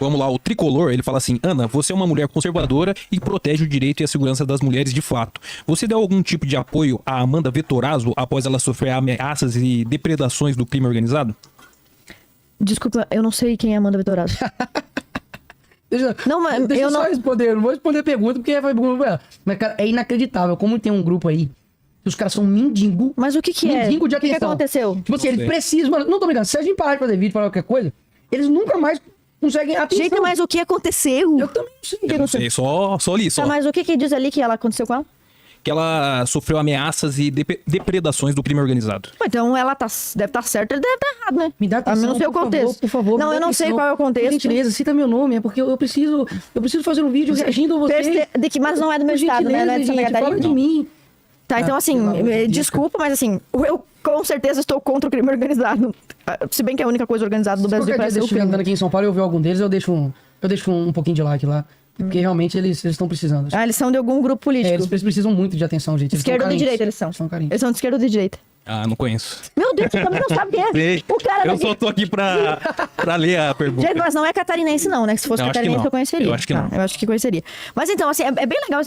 Vamos lá, o Tricolor, ele fala assim: Ana, você é uma mulher conservadora e protege o direito e a segurança das mulheres de fato. Você deu algum tipo de apoio a Amanda Vettorazzo após ela sofrer ameaças e depredações do crime organizado? Desculpa, eu não sei quem é Amanda Vettorazzo. Não, mas deixa eu eu só não... responder, eu não vou responder a pergunta porque vai perguntar pra ela. Mas, cara, é inacreditável como tem um grupo aí que os caras são mendigo. Mas o que é? Mendigo de O que atenção. aconteceu? Tipo assim, eles precisam, mano, não tô brincando, se a gente parar de fazer vídeo, falar qualquer coisa, eles nunca mais conseguem atenção. Gente, mas o que aconteceu? Eu também não sei. Eu não sei, só li, só. Tá, mas o que diz ali que ela aconteceu com ela? Que ela sofreu ameaças e depredações do crime organizado. Então ela deve estar certa, ele deve estar errado, né? Me dá atenção, Eu não sei o por contexto. favor, por favor. Não, eu não sei qual é o contexto. Por gentileza, cita meu nome, é porque eu preciso fazer um vídeo reagindo a você. Mas não é do meu Por estado, né? Não é de Santa gente, Catarina. fala de mim. Tá, então assim, pelo amor de Deus, desculpa, mas assim, eu com certeza estou contra o crime organizado. Se bem que é a única coisa organizada do Brasil Qualquer dia para ser se eu o estiver crime. andando aqui em São Paulo e eu ver algum deles, eu deixo um pouquinho de like lá. Porque realmente eles estão precisando. Ah, eles são de algum grupo político. Eles precisam muito de atenção, gente. Eles Esquerda são ou de carentes. direita eles são? São carentes. Eles são de esquerda ou de direita? Ah, não conheço. Meu Deus, você também não sabe quem é. Sei. O cara Eu daqui. só tô aqui pra ler a pergunta. Gente, mas não é catarinense não, né? Se fosse Não, acho que catarinense não. eu conheceria. Eu acho que não. Eu acho que conheceria. Mas então, assim, é bem legal.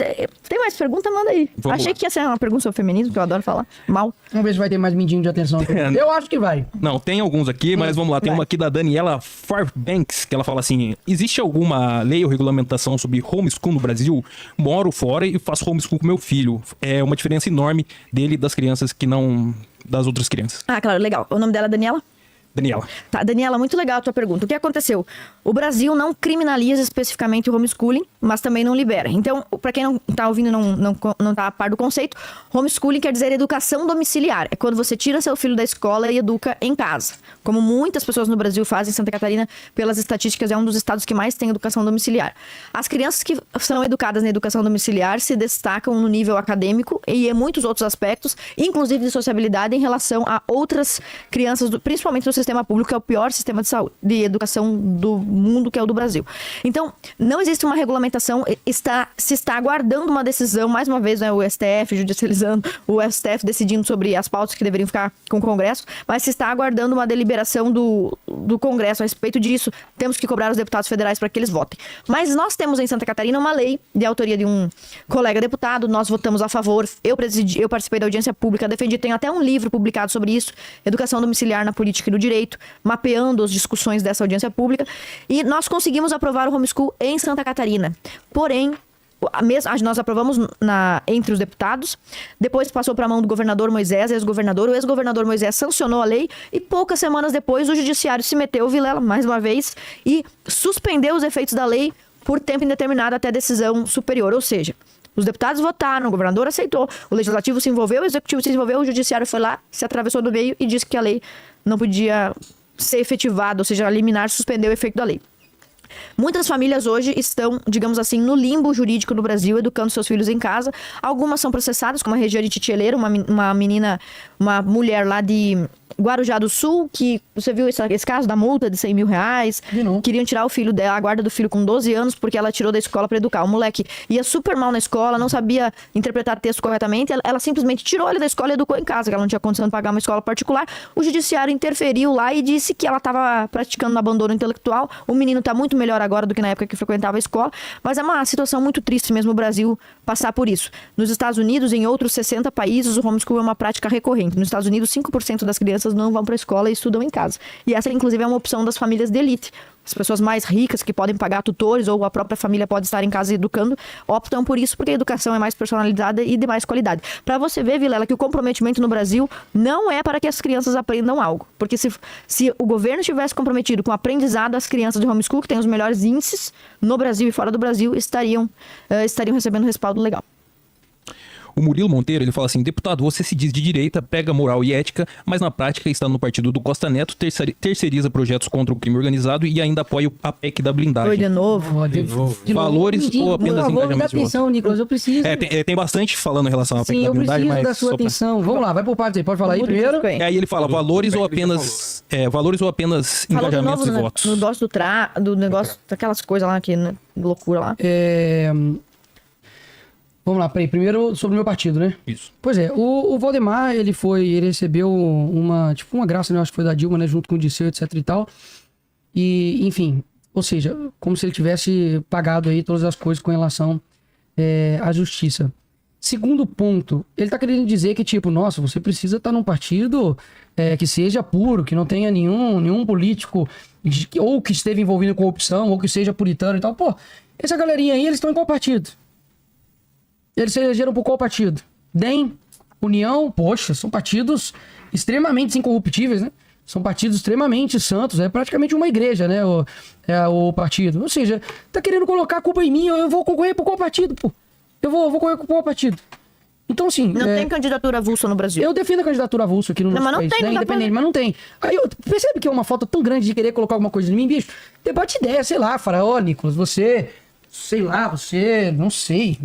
Tem mais pergunta? Manda aí. Vamos Achei lá. que ia ser uma pergunta sobre feminismo, que eu adoro falar. Mal. Vamos ver se vai ter mais mindinho de atenção aqui. Eu acho que vai. Não, tem alguns aqui, mas vamos lá. Tem uma aqui da Daniela Fairbanks, que ela fala assim: existe alguma lei ou regulamentação sobre homeschool no Brasil? Moro fora e faço homeschool com meu filho. É uma diferença enorme dele e das crianças que não das outras crianças. Ah, claro, legal. O nome dela é Daniela? Daniela. Tá, Daniela, muito legal a tua pergunta. O que aconteceu? O Brasil não criminaliza especificamente o homeschooling, mas também não libera. Então, pra quem não tá ouvindo e não tá a par do conceito, homeschooling quer dizer educação domiciliar. É quando você tira seu filho da escola e educa em casa. Como muitas pessoas no Brasil fazem, Santa Catarina, pelas estatísticas, é um dos estados que mais tem educação domiciliar. As crianças que são educadas na educação domiciliar se destacam no nível acadêmico e em muitos outros aspectos, inclusive de sociabilidade, em relação a outras crianças, principalmente do sistema público, que é o pior sistema de saúde, de educação do mundo, que é o do Brasil. Então, não existe uma regulamentação, se está aguardando uma decisão, mais uma vez, né, o STF judicializando, o STF decidindo sobre as pautas que deveriam ficar com o Congresso, mas se está aguardando uma deliberação do Congresso a respeito disso. Temos que cobrar os deputados federais para que eles votem. Mas nós temos em Santa Catarina uma lei de autoria de um colega deputado, nós votamos a favor, eu participei da audiência pública, defendi, tenho até um livro publicado sobre isso, Educação Domiciliar na Política e no Direito, mapeando as discussões dessa audiência pública, e nós conseguimos aprovar o homeschool em Santa Catarina. Porém, nós aprovamos entre os deputados, depois passou para a mão do governador Moisés, ex-governador, o ex-governador Moisés sancionou a lei e poucas semanas depois o judiciário se meteu, Vilela, mais uma vez, e suspendeu os efeitos da lei por tempo indeterminado até decisão superior, ou seja, os deputados votaram, o governador aceitou, o legislativo se envolveu, o executivo se envolveu, o judiciário foi lá, se atravessou do meio e disse que a lei não podia ser efetivada, ou seja, a liminar suspendeu o efeito da lei. Muitas famílias hoje estão, digamos assim, no limbo jurídico no Brasil, educando seus filhos em casa. Algumas são processadas, como a Regiane Titieleira, uma mulher lá de Guarujá do Sul, que você viu esse caso da multa de 100 mil reais. Queriam tirar o filho dela, a guarda do filho com 12 anos, porque ela tirou da escola para educar. O moleque ia super mal na escola, não sabia interpretar texto corretamente. Ela simplesmente tirou ele da escola e educou em casa, que ela não tinha condição de pagar uma escola particular. O judiciário interferiu lá e disse que ela estava praticando um abandono intelectual. O menino está muito melhor agora do que na época que frequentava a escola, mas é uma situação muito triste mesmo o Brasil passar por isso. Nos Estados Unidos e em outros 60 países, o homeschool é uma prática recorrente. Nos Estados Unidos, 5% das crianças não vão para a escola e estudam em casa. E essa, inclusive, é uma opção das famílias de elite. As pessoas mais ricas, que podem pagar tutores, ou a própria família pode estar em casa educando, optam por isso porque a educação é mais personalizada e de mais qualidade. Para você ver, Vilela, que o comprometimento no Brasil não é para que as crianças aprendam algo. Porque se o governo estivesse comprometido com o aprendizado, as crianças de homeschool, que têm os melhores índices no Brasil e fora do Brasil, estariam recebendo respaldo legal. O Murilo Monteiro, ele fala assim: deputado, você se diz de direita, pega moral e ética, mas na prática está no partido do Costa Neto, terceiriza projetos contra o crime organizado e ainda apoia a PEC da blindagem. Foi de novo. Valores ou apenas engajamento de voto? Atenção, Nicolas, eu preciso. Tem bastante falando em relação à PEC da blindagem, eu preciso mas da sua atenção. Vamos lá, vai por partes aí. Pode falar aí primeiro. Aí ele fala valores ou apenas engajamentos e votos. No negócio do negócio, daquelas coisas lá, que loucura lá. Vamos lá, peraí. Primeiro sobre o meu partido, né? Isso. Pois é, o Valdemar, ele recebeu uma graça, né? Eu acho que foi da Dilma, né? Junto com o Disseu, etc e tal. E, enfim, Ou seja, como se ele tivesse pagado aí todas as coisas com relação à justiça. Segundo ponto, ele tá querendo dizer que, tipo, nossa, você precisa estar num partido que seja puro, que não tenha nenhum político ou que esteve envolvido em corrupção, ou que seja puritano e tal. Pô, essa galerinha aí, eles estão em qual partido? Eles se elegeram por qual partido? DEM, União, poxa, são partidos extremamente incorruptíveis, né? São partidos extremamente santos, é praticamente uma igreja, né? O partido. Ou seja, tá querendo colocar a culpa em mim, eu vou concorrer por qual partido, pô? Eu vou concorrer por qual partido? Então, assim... Não tem candidatura avulsa no Brasil. Eu defendo a candidatura avulsa aqui no nosso país, tem, né? Independente, mas não tem. Aí eu percebe que é uma falta tão grande de querer colocar alguma coisa em mim, bicho. Debate ideia, sei lá, fala, ó, Nicolas, você... Sei lá, você... Não sei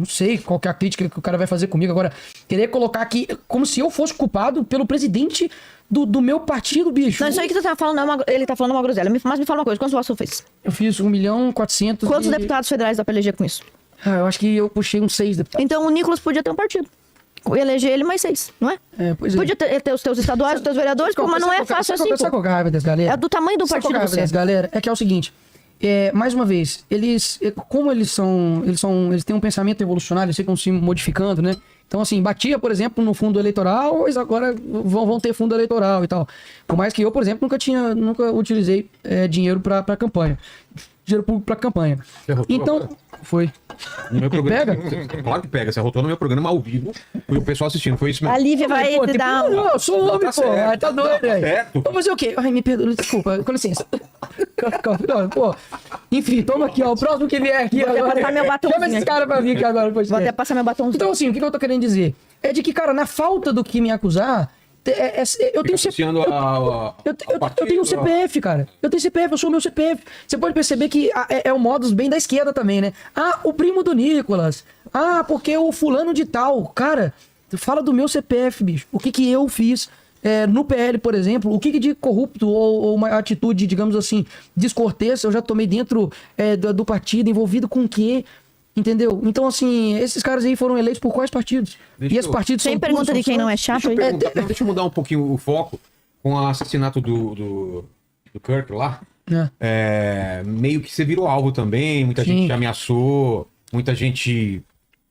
qual que é a crítica que o cara vai fazer comigo agora. Querer colocar aqui como se eu fosse culpado pelo presidente do meu partido, bicho. Não, isso aí que você tá falando, ele tá falando uma groselha. Mas me fala uma coisa, quantos votos você fez? Eu fiz 1.400.000. Quantos deputados federais dá pra eleger com isso? Ah, eu acho que eu puxei uns 6 deputados. Então o Nicolas podia ter um partido. Eleger ele mais 6, não é? Pois é. Podia ter os teus estaduais, os teus vereadores, mas não é fácil assim, Sabe qual é a raiva dessa galera? É do tamanho do partido que você. Galera, é que é o seguinte, mais uma vez, como eles têm um pensamento evolucionário, eles ficam se modificando, né? Então, assim, batia, por exemplo, no fundo eleitoral, eles agora vão ter fundo eleitoral e tal. Por mais que eu, por exemplo, nunca utilizei dinheiro pra campanha. Dinheiro público pra campanha. Então, foi. No meu programa. Pega? Claro que pega. Você arrotou no meu programa ao vivo. Foi o pessoal assistindo. Foi isso mesmo. A Lívia vai te dar um... Eu sou homem, pô. certo. Tá doido, aí. certo. Vou fazer o quê? Ai, me perdoa, desculpa. Com licença. Não, pô. Enfim, toma aqui, ó. O próximo que vier aqui Vou até agora. passar meu batomzinho Chama esse aqui. cara pra vir aqui agora. Vou até passar meu batomzinho. Então, assim, o que eu tô querendo dizer? É de que, cara, na falta do que me acusar, eu tenho associando eu tenho CPF, cara. Eu tenho CPF, eu sou o meu CPF. Você pode perceber que é o modus bem da esquerda também, né? Ah, o primo do Nicolas. Ah, porque o fulano de tal. Cara, fala do meu CPF, bicho. O que eu fiz no PL, por exemplo. O que de corrupto ou uma atitude, digamos assim, descortês eu já tomei dentro do partido, envolvido com o quê? Entendeu? Então, assim, esses caras aí foram eleitos por quais partidos? E esses partidos Tem são pergunta todos, de quem não é chato aí? Deixa eu mudar um pouquinho o foco com o assassinato do Kirk lá. Meio que você virou alvo também. Muita gente te ameaçou. Muita gente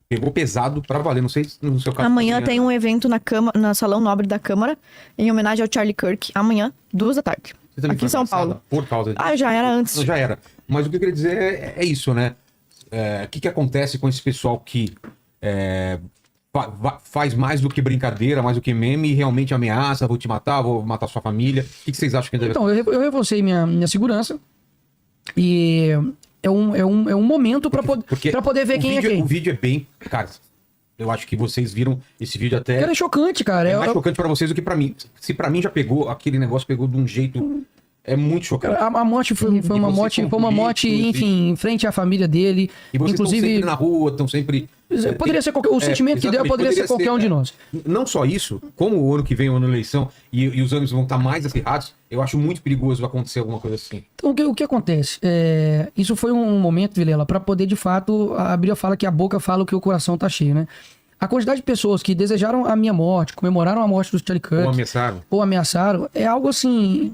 pegou pesado pra valer. Não sei se no seu caso. Amanhã tem um evento na Salão Nobre da Câmara, em homenagem ao Charlie Kirk. Amanhã, 2h. Você também Aqui foi em São ameaçada Paulo. Por causa disso? Ah, já era antes. Não, já era. Mas o que eu queria dizer é isso, né? O que acontece com esse pessoal que faz mais do que brincadeira, mais do que meme e realmente ameaça, vou te matar, vou matar sua família. O que vocês acham que deve... Então, eu reforcei minha segurança e é um momento pra poder ver quem é quem. O vídeo é bem... Cara, eu acho que vocês viram esse vídeo até... Cara, é chocante, cara. É mais chocante pra vocês do que pra mim. Se pra mim já pegou, aquele negócio pegou de um jeito... É muito chocante. A morte foi uma morte, enfim, em frente à família dele. E vocês inclusive estão sempre na rua, estão sempre... Poderia ser o sentimento que deu poderia ser qualquer um de nós. Não só isso, como o ano que vem, o ano da eleição, e os anos vão estar mais acirrados, eu acho muito perigoso acontecer alguma coisa assim. Então, o que acontece? Isso foi um momento, Vilela, para poder, de fato, a Bíblia fala que a boca fala o que o coração tá cheio, né? A quantidade de pessoas que desejaram a minha morte, comemoraram a morte do Charlie Kirk... Ou ameaçaram. É algo assim...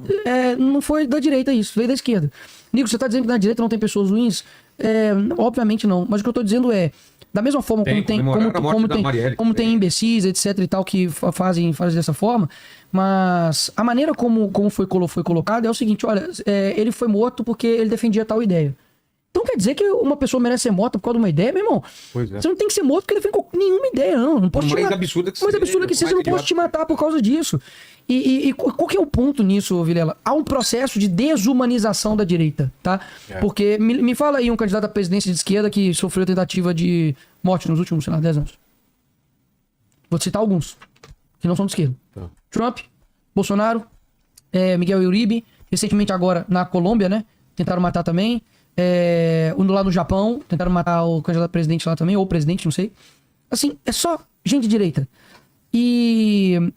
não foi da direita isso, veio da esquerda. Nico, você tá dizendo que na direita não tem pessoas ruins? Obviamente não. Mas o que eu tô dizendo da mesma forma como tem imbecis, etc e tal, que fazem dessa forma, mas a maneira como foi colocado é o seguinte, olha, ele foi morto porque ele defendia tal ideia. Então quer dizer que uma pessoa merece ser morta por causa de uma ideia, meu irmão? Pois é. Você não tem que ser morto porque ele defende nenhuma ideia, não. Não posso te matar. Absurda que mais absurda que seja, eu não posso te matar por causa disso. E qual que é o ponto nisso, Vilela? Há um processo de desumanização da direita, tá? Porque me fala aí um candidato à presidência de esquerda que sofreu tentativa de morte nos últimos, sei lá, 10 anos. Vou citar alguns, que não são de esquerda. Tá. Trump, Bolsonaro, Miguel Uribe, recentemente agora na Colômbia, né? Tentaram matar também. Lá no Japão, tentaram matar o candidato a presidente lá também, ou presidente, não sei. Assim, é só gente de direita. E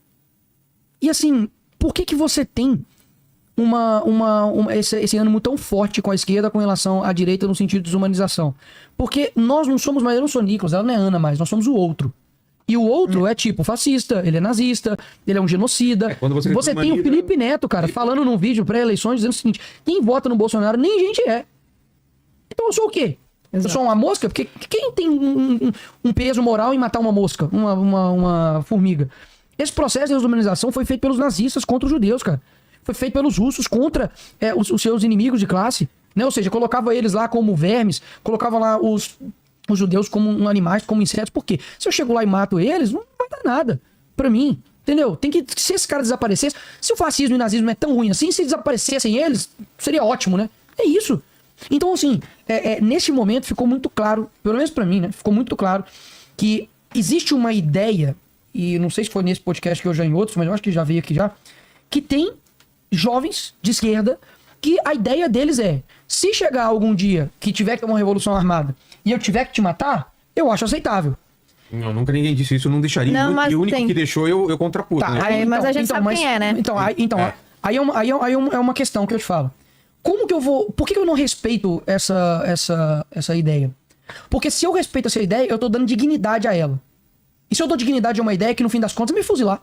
assim, por que você tem esse ânimo tão forte com a esquerda com relação à direita no sentido de desumanização? Porque nós não somos mais, eu não sou Nicolas, ela não é Ana mais, nós somos o outro. E o outro é tipo fascista, ele é nazista, ele é um genocida. Você tem o Felipe Neto, cara, falando num vídeo pré-eleições dizendo o seguinte: quem vota no Bolsonaro nem gente é. eu sou o quê? Exato. Eu sou uma mosca? Porque quem tem um peso moral em matar uma mosca, uma formiga? Esse processo de desumanização foi feito pelos nazistas contra os judeus, cara. Foi feito pelos russos contra os seus inimigos de classe. Né? Ou seja, colocava eles lá como vermes, colocava lá os judeus como animais, como insetos. Por quê? Se eu chego lá e mato eles, não vai dar nada pra mim. Entendeu? Tem que, se esse cara desaparecesse, se o fascismo e o nazismo é tão ruim assim, se desaparecessem eles, seria ótimo, né? É isso. Então, assim, nesse momento ficou muito claro, pelo menos pra mim, né? Ficou muito claro que existe uma ideia, e não sei se foi nesse podcast que eu já em outros, mas eu acho que já veio aqui já, que tem jovens de esquerda que a ideia deles é, se chegar algum dia que tiver que ter uma revolução armada e eu tiver que te matar, eu acho aceitável. Não, nunca ninguém disse isso, eu não deixaria. E o único que deixou, eu contrapus. Tá, né? aí, mas a gente sabe quem é, né? Aí é uma questão que eu te falo. Como que eu vou... Por que eu não respeito essa ideia? Porque se eu respeito essa ideia, eu tô dando dignidade a ela. E se eu dou dignidade a uma ideia que no fim das contas me fuzilar?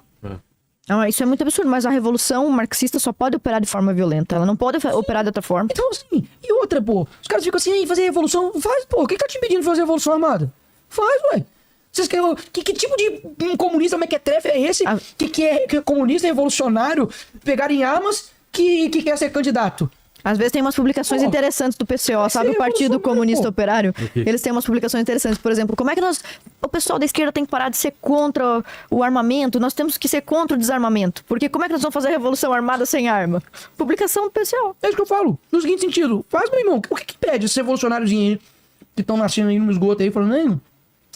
Isso é muito absurdo, mas a revolução marxista só pode operar de forma violenta. Ela não pode operar de outra forma. Então, assim, e outra, pô. Os caras ficam assim, fazer revolução... Faz, pô. Quem tá te impedindo de fazer revolução armada? Faz, ué. Vocês querem... Que tipo de comunista mequetrefe é esse? Que é comunista revolucionário, pegarem armas, que quer ser candidato? Às vezes tem umas publicações interessantes do PCO, sabe? O Partido Comunista Operário. Eles têm umas publicações interessantes. Por exemplo, como é que o pessoal da esquerda tem que parar de ser contra o armamento? Nós temos que ser contra o desarmamento. Porque como é que nós vamos fazer revolução armada sem arma? Publicação do PCO. É isso que eu falo. No seguinte sentido. Faz, meu irmão. O que impede esses revolucionários aí que estão nascendo aí no esgoto aí, falando, não,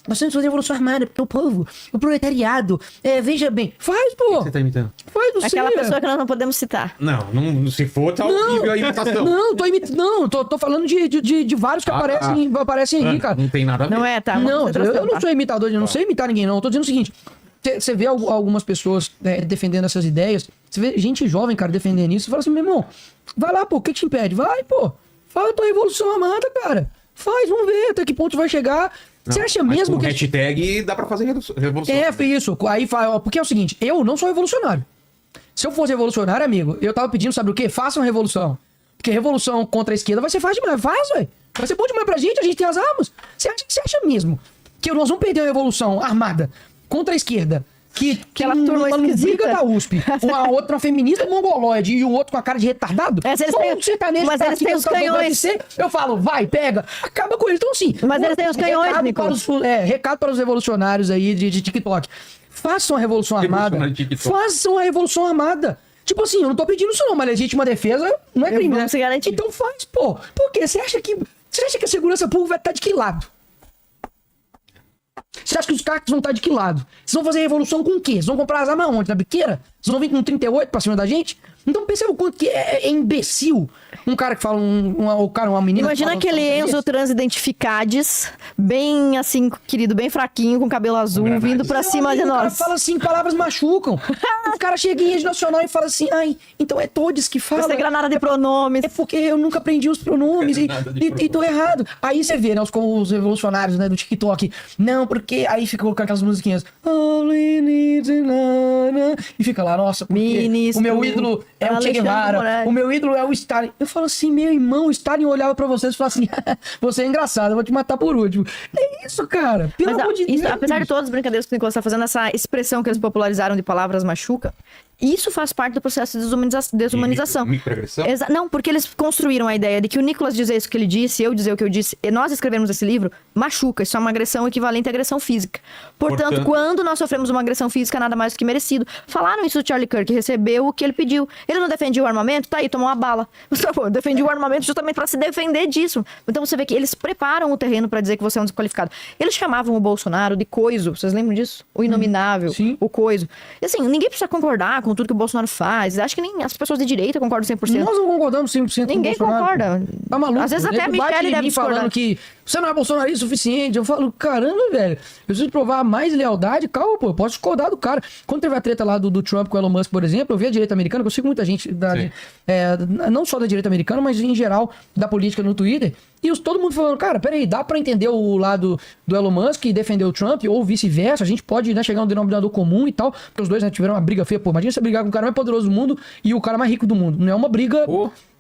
nós temos que fazer revolução armada, porque o povo, o proletariado, veja bem. Faz, pô. O que você tá imitando? Faz, você. Aquela pessoa que nós não podemos citar. Não, se for, tá horrível a imitação. Tô falando de vários que aparecem aí, cara. Não tem nada a ver. Não é, tá? Não, eu não sou imitador, eu não sei imitar ninguém, não. Eu tô dizendo o seguinte, você vê algumas pessoas defendendo essas ideias, você vê gente jovem, cara, defendendo isso, você fala assim, meu irmão, vai lá, pô, o que te impede? Vai, pô, faz a tua revolução armada, cara. Faz, vamos ver até que ponto vai chegar. Você acha mesmo que... hashtag dá pra fazer revolução. Isso. Aí fala, porque é o seguinte, eu não sou revolucionário. Se eu fosse revolucionário, amigo, eu tava pedindo, sabe o quê? Façam revolução. Porque revolução contra a esquerda vai ser fácil demais. Faz, velho. Vai ser bom demais pra gente, a gente tem as armas. Você acha mesmo que nós vamos perder uma revolução armada contra a esquerda? Que aquela turma uma briga da USP, uma feminista mongoloide e o outro com a cara de retardado. Mas eles têm os canhões. Eu falo, vai, pega, acaba com eles. Então, sim. Mas eles têm os canhões, Nicolas. Recado para os revolucionários aí de TikTok. Façam a revolução armada. Façam a revolução armada. Tipo assim, eu não tô pedindo isso não, mas legítima defesa não é crime, né? Então faz, pô. Por quê? Você acha que a segurança pública vai estar de que lado? Você acha que os cactos vão estar de que lado? Vocês vão fazer revolução com o quê? Vocês vão comprar as armas onde? Na biqueira? Vocês vão vir com 38 pra cima da gente? Então perceba o quanto que é imbecil. Um cara que fala, uma menina... Imagina aquele Enzo Transidentificades, bem assim, querido, bem fraquinho, com cabelo azul, vindo pra cima de nós. O cara fala assim, palavras machucam. O cara chega em rede nacional e fala assim, então é todos que falam. Você granada de pronomes. É porque eu nunca aprendi os pronomes e tô errado. Aí você vê, né, os revolucionários, né, do TikTok. Não, porque aí fica colocando aquelas musiquinhas. E fica lá, nossa, porque o meu ídolo é o Che Guevara, o meu ídolo é o Stalin. Eu falo assim, meu irmão, o Stalin olhava pra vocês e falava assim, você é engraçado, eu vou te matar por último. É isso, cara. Pelo amor de Deus. Apesar de todas as brincadeiras que o Nicolas está fazendo, essa expressão que eles popularizaram de palavras machuca, isso faz parte do processo de desumanização. Microagressão? Não, porque eles construíram a ideia de que o Nicolas dizer isso que ele disse, eu dizer o que eu disse, e nós escrevemos esse livro, machuca. Isso é uma agressão equivalente à agressão física. Portanto, quando nós sofremos uma agressão física, nada mais do que merecido. Falaram isso do Charlie Kirk, recebeu o que ele pediu. Ele não defendia o armamento? Tá aí, tomou uma bala. Defendia o armamento justamente para se defender disso. Então você vê que eles preparam o terreno para dizer que você é um desqualificado. Eles chamavam o Bolsonaro de coiso. Vocês lembram disso? O inominável, o coiso. E assim, ninguém precisa concordar com tudo que o Bolsonaro faz. Acho que nem as pessoas de direita concordam 100%. Nós não concordamos 100% Ninguém com o Bolsonaro. concorda. Tá maluco? Às vezes até a Michelle deve discordar. Falando que você não é bolsonarista o suficiente. Eu falo, caramba, velho. Eu preciso provar mais lealdade. Calma, pô. Eu posso discordar do cara. Quando teve a treta lá do Trump com o Elon Musk, por exemplo, eu vi a direita americana, que eu sigo muita gente, não só da direita americana, mas em geral da política no Twitter. E todo mundo falando, cara, peraí, dá pra entender o lado do Elon Musk e defender o Trump, ou vice-versa, a gente pode, né, chegar a um denominador comum e tal, porque os dois, né, tiveram uma briga feia. Pô, imagina você brigar com o cara mais poderoso do mundo e o cara mais rico do mundo. Não é uma briga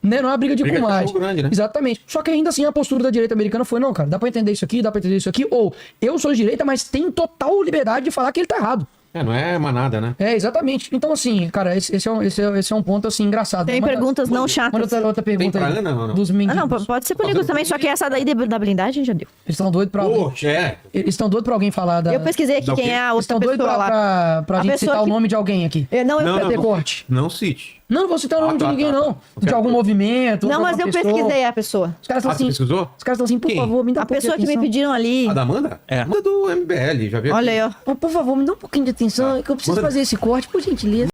Né? Não é uma briga de Briga de comadre. cachorro grande, né? Exatamente. Só que ainda assim a postura da direita americana foi, não, cara, dá pra entender isso aqui, dá pra entender isso aqui. Ou eu sou de direita, mas tenho total liberdade de falar que ele tá errado. Não é manada, né? Exatamente. Então, assim, cara, esse é um ponto, assim, engraçado. Tem perguntas não chatas. Manda outra pergunta Tem pra aí. Ana, não? Dos mendigos. Não, pode ser comigo também, só que essa daí da blindagem já deu. Eles estão doidos pra alguém. Poxa, Eles estão doidos pra alguém falar da... Eu pesquisei aqui Da o quem quê? é a Eles outra estão doidos pessoa lá. pra A gente pessoa citar que- o nome de alguém aqui. Não, ter corte. Não cite. Não vou citar o nome de tá, ninguém, tá, não. tá. De algum movimento. Não, de mas alguma eu pessoa. pesquisei a pessoa. Os caras estão Ah, você assim... pesquisou? Os caras estão assim, por Quem? favor, me dá A um pouquinho pessoa de que me atenção. pediram ali. A da Amanda? É. Amanda do MBL, já vi aqui. Olha aí, ó. Por favor, me dá um pouquinho de atenção, que eu preciso Manda. fazer esse corte, por gentileza.